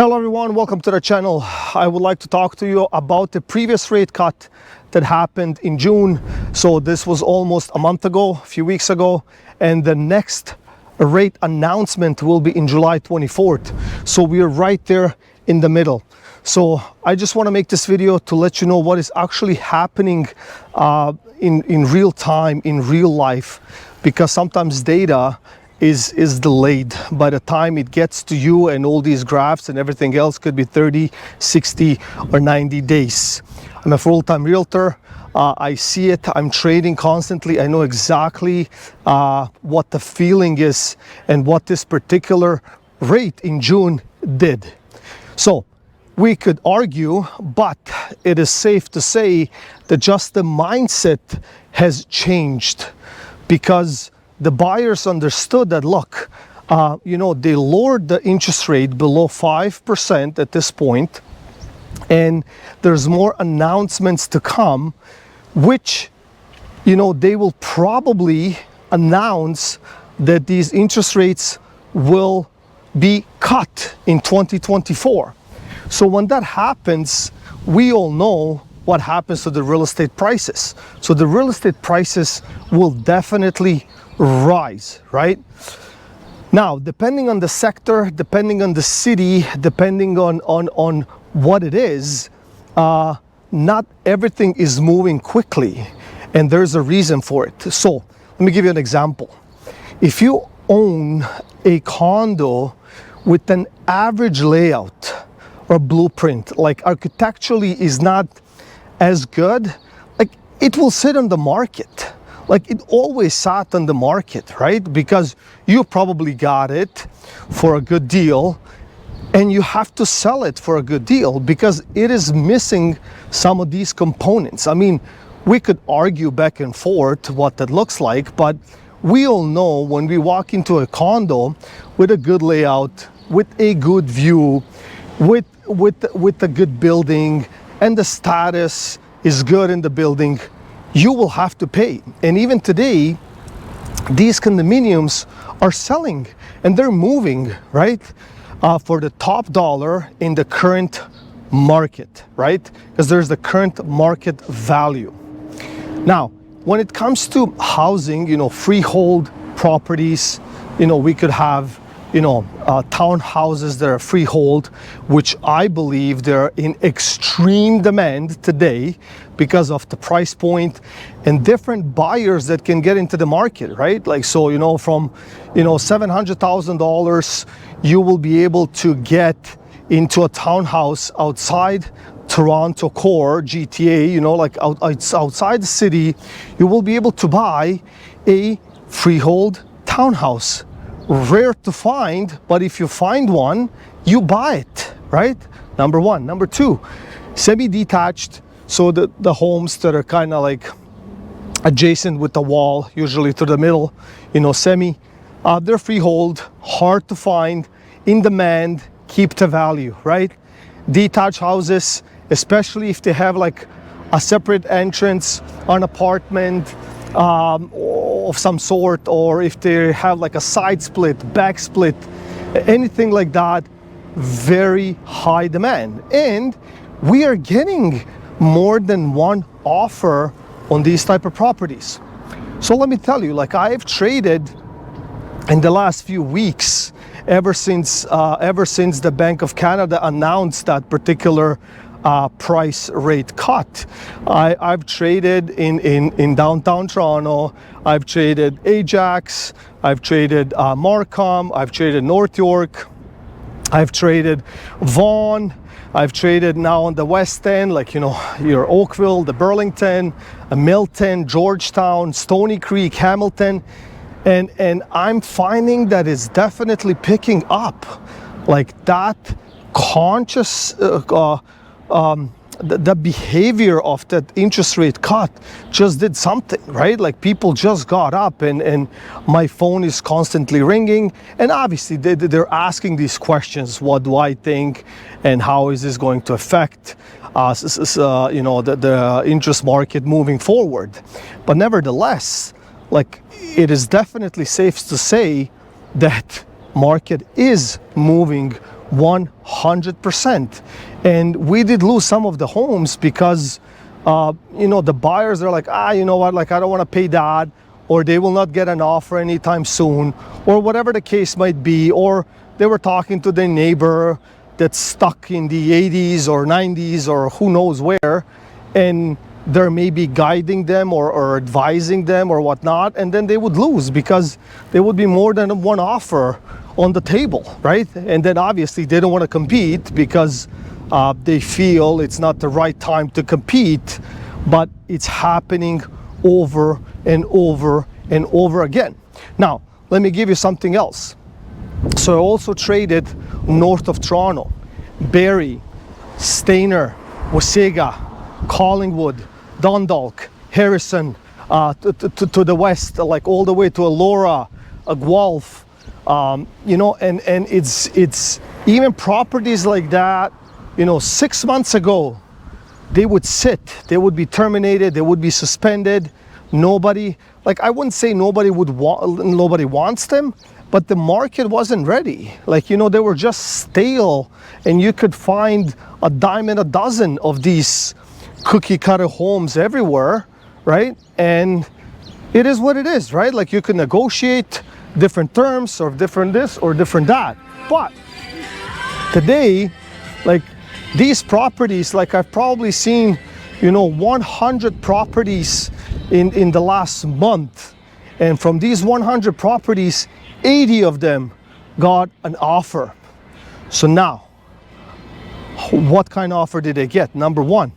Hello everyone, welcome to the channel. I would like to talk to you about the previous rate cut that happened in June. So this was almost a month ago, a few weeks ago, and the next rate announcement will be in July 24th. So we are right there in the middle. So I just want to make this video to let you know what is actually happening in real time, in real life, because sometimes data is delayed by the time it gets to you, and all these graphs and everything else could be 30, 60 or 90 days. I'm a full-time realtor. I see it, I'm trading constantly. I know exactly what the feeling is and what this particular rate in June did. So we could argue, but it is safe to say that just the mindset has changed, because the buyers understood that, look, they lowered the interest rate below 5% at this point, and there's more announcements to come, which, they will probably announce that these interest rates will be cut in 2024. So when that happens, we all know what happens to the real estate prices. So the real estate prices will definitely rise, right? Now, depending on the sector, depending on the city, depending on what it is, not everything is moving quickly, and there's a reason for it. So let me give you an example. If you own a condo with an average layout or blueprint, like architecturally is not as good, like it will sit on the market. Like it always sat on the market, right? Because you probably got it for a good deal, and you have to sell it for a good deal because it is missing some of these components. I mean, we could argue back and forth what that looks like, but we all know when we walk into a condo with a good layout, with a good view, with a good building, and the status is good in the building, you will have to pay. And even today, these condominiums are selling and they're moving, right? For the top dollar in the current market, right? Because there's the current market value. Now, when it comes to housing, freehold properties, we could have townhouses that are freehold, which I believe they're in extreme demand today because of the price point and different buyers that can get into the market, right? Like, so, from, $700,000, you will be able to get into a townhouse outside Toronto core, GTA, like outside the city. You will be able to buy a freehold townhouse. Rare to find, but if you find one, you buy it, right? Number one. Number two, semi-detached. So the homes that are kind of like adjacent with the wall, usually to the middle, semi, they're freehold, hard to find, in demand, keep the value, right? Detached houses, especially if they have like a separate entrance, an apartment, of some sort, or if they have like a side split, back split, anything like that, very high demand. And we are getting more than one offer on these type of properties. So let me tell you, like I've traded in the last few weeks, ever since the Bank of Canada announced that particular price rate cut. I've traded in downtown Toronto, I've traded Ajax, I've traded Markham, I've traded North York, I've traded Vaughan, I've traded now on the West End, like your Oakville, the Burlington, Milton, Georgetown, Stony Creek, Hamilton, and I'm finding that it's definitely picking up, like that conscious the behavior of that interest rate cut just did something, right? Like people just got up, and my phone is constantly ringing, and obviously they're asking these questions. What do I think, and how is this going to affect the interest market moving forward? But nevertheless, like it is definitely safe to say that market is moving 100%. And we did lose some of the homes because the buyers are like, you know what, like I don't want to pay that, or they will not get an offer anytime soon, or whatever the case might be, or they were talking to their neighbor that's stuck in the 80s or 90s or who knows where, and they're maybe guiding them or advising them or whatnot, and then they would lose because there would be more than one offer on the table, right? And then obviously they don't want to compete because they feel it's not the right time to compete, but it's happening over and over and over again. Now, let me give you something else. So I also traded north of Toronto, Barrie, Stayner, Wasaga, Collingwood, Dundalk, Harrison, to the west, like all the way to Elora, Guelph, and it's even properties like that, 6 months ago, they would sit, they would be terminated, they would be suspended. Nobody, like I wouldn't say nobody wants them, but the market wasn't ready. Like, they were just stale, and you could find a dime a dozen of these cookie cutter homes everywhere, right? And it is what it is, right? Like you can negotiate different terms or different this or different that. But today, like these properties, like I've probably seen, 100 properties in the last month. And from these 100 properties, 80 of them got an offer. So now, what kind of offer did they get? Number one,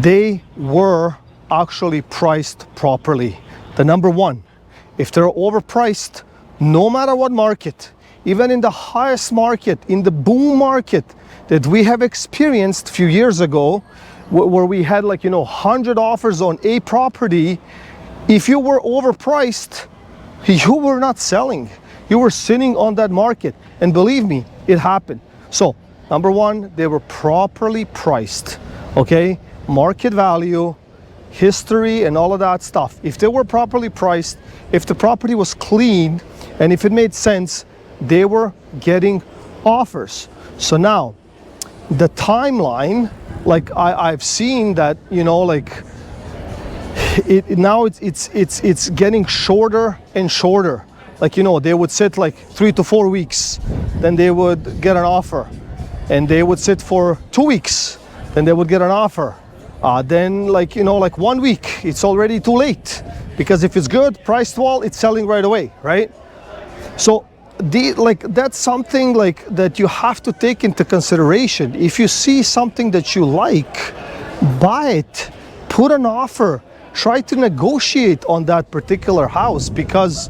they were actually priced properly. The number one, if they're overpriced, no matter what market, even in the highest market, in the boom market that we have experienced a few years ago, where we had 100 offers on a property, if you were overpriced, you were not selling. You were sitting on that market. And believe me, it happened. So, number one, they were properly priced, okay? Market value, history, and all of that stuff. If they were properly priced, if the property was clean, and if it made sense, they were getting offers. So now, the timeline, like I've seen that, it's getting shorter and shorter. Like, they would sit like 3 to 4 weeks, then they would get an offer, and they would sit for 2 weeks, then they would get an offer. Then 1 week, it's already too late, because if it's good, priced well, it's selling right away, right? So that's something that you have to take into consideration. If you see something that you like, buy it, put an offer, try to negotiate on that particular house, because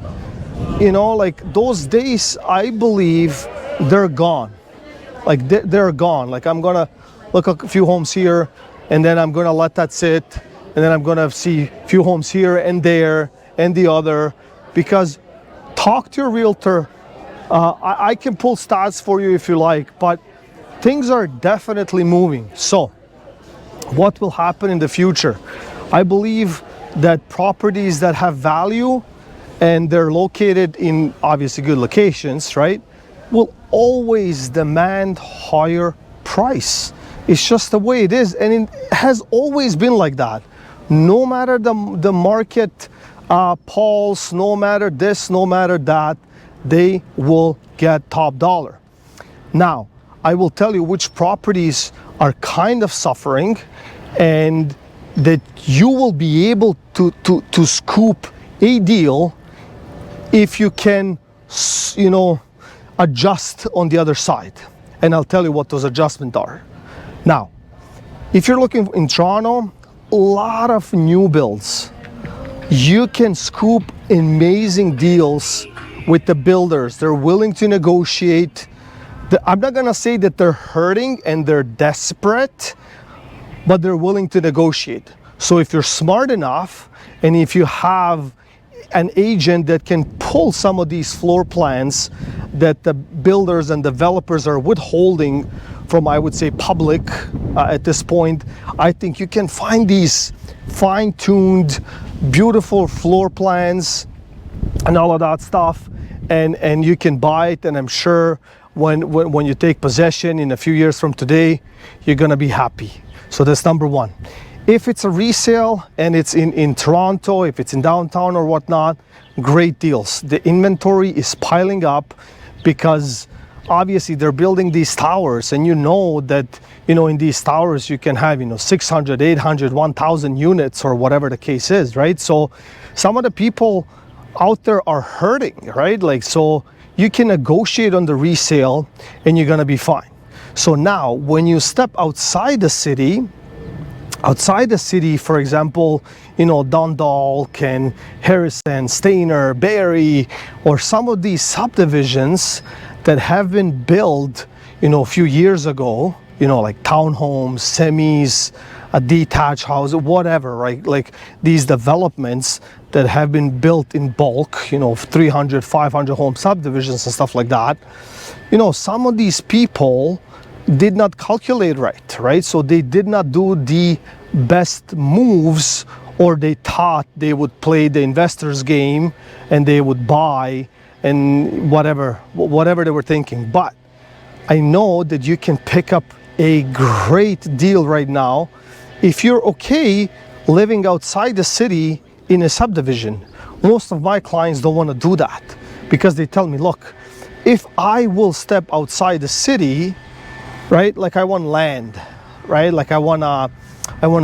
those days, I believe they're gone. Like they're gone. Like I'm gonna look at a few homes here, and then I'm gonna let that sit, and then I'm gonna see a few homes here and there and the other, because talk to your realtor. I can pull stats for you if you like, but things are definitely moving. So what will happen in the future? I believe that properties that have value and they're located in obviously good locations, right, will always demand higher price. It's just the way it is, and it has always been like that. No matter the market pulse, no matter this, no matter that, they will get top dollar. Now, I will tell you which properties are kind of suffering, and that you will be able to scoop a deal if you can, adjust on the other side. And I'll tell you what those adjustments are. Now, if you're looking in Toronto, a lot of new builds. You can scoop amazing deals with the builders. They're willing to negotiate. I'm not gonna say that they're hurting and they're desperate, but they're willing to negotiate. So if you're smart enough, and if you have an agent that can pull some of these floor plans that the builders and developers are withholding from, I would say, public at this point, I think you can find these fine-tuned, beautiful floor plans and all of that stuff, and you can buy it, and I'm sure when you take possession in a few years from today, you're gonna be happy. So that's number one. If it's a resale and it's in Toronto, if it's in downtown or whatnot, great deals. The inventory is piling up because obviously they're building these towers, and you know that, you know, in these towers you can have, you know, 600, 800, 1,000 units or whatever the case is, right? So some of the people out there are hurting, right? Like, so you can negotiate on the resale and you're gonna be fine. So now when you step outside the city, for example, you know, Dundalk and Harrison, Stayner, Barrie, or some of these subdivisions that have been built, you know, a few years ago, you know, like townhomes, semis, a detached house, whatever, right? Like these developments that have been built in bulk, you know, 300, 500 home subdivisions and stuff like that. You know, some of these people did not calculate right? So they did not do the best moves, or they thought they would play the investor's game and they would buy and whatever they were thinking. But I know that you can pick up a great deal right now if you're okay living outside the city in a subdivision. Most of my clients don't want to do that because they tell me, look, if I will step outside the city, right, like I want land, right, like I want a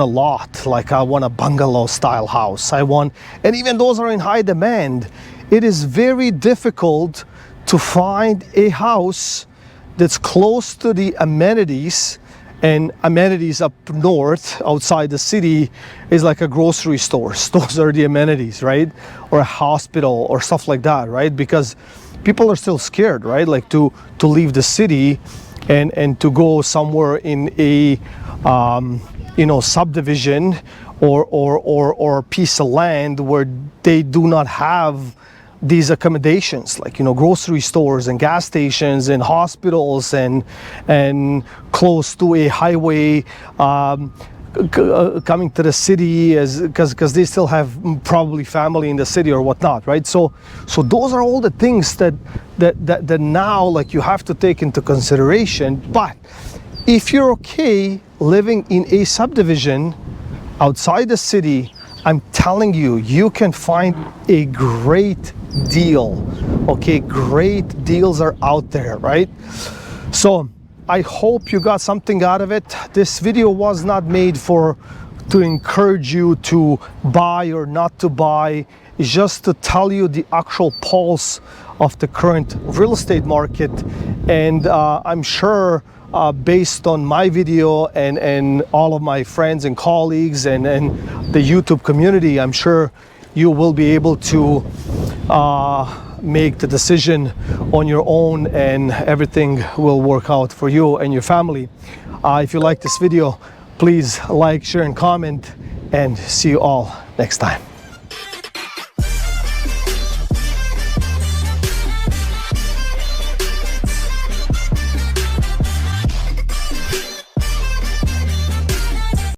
lot, like I want a bungalow style house, and even those are in high demand. It is very difficult to find a house that's close to the amenities, and amenities up north outside the city is like a grocery store. Those are the amenities, right? Or a hospital or stuff like that, right? Because people are still scared, right? Like to leave the city and to go somewhere in a you know, subdivision or piece of land where they do not have these accommodations, like, you know, grocery stores and gas stations and hospitals and close to a highway coming to the city, because they still have probably family in the city or whatnot, right? So those are all the things that now, like, you have to take into consideration. But if you're okay living in a subdivision outside the city, I'm telling you, you can find a great deal. Okay, great deals are out there, right? So I hope you got something out of it. This video was not made to encourage you to buy or not to buy. It's just to tell you the actual pulse of the current real estate market. And I'm sure based on my video and all of my friends and colleagues and the YouTube community, I'm sure you will be able to make the decision on your own, and everything will work out for you and your family. If you like this video, please like, share, and comment, and see you all next time.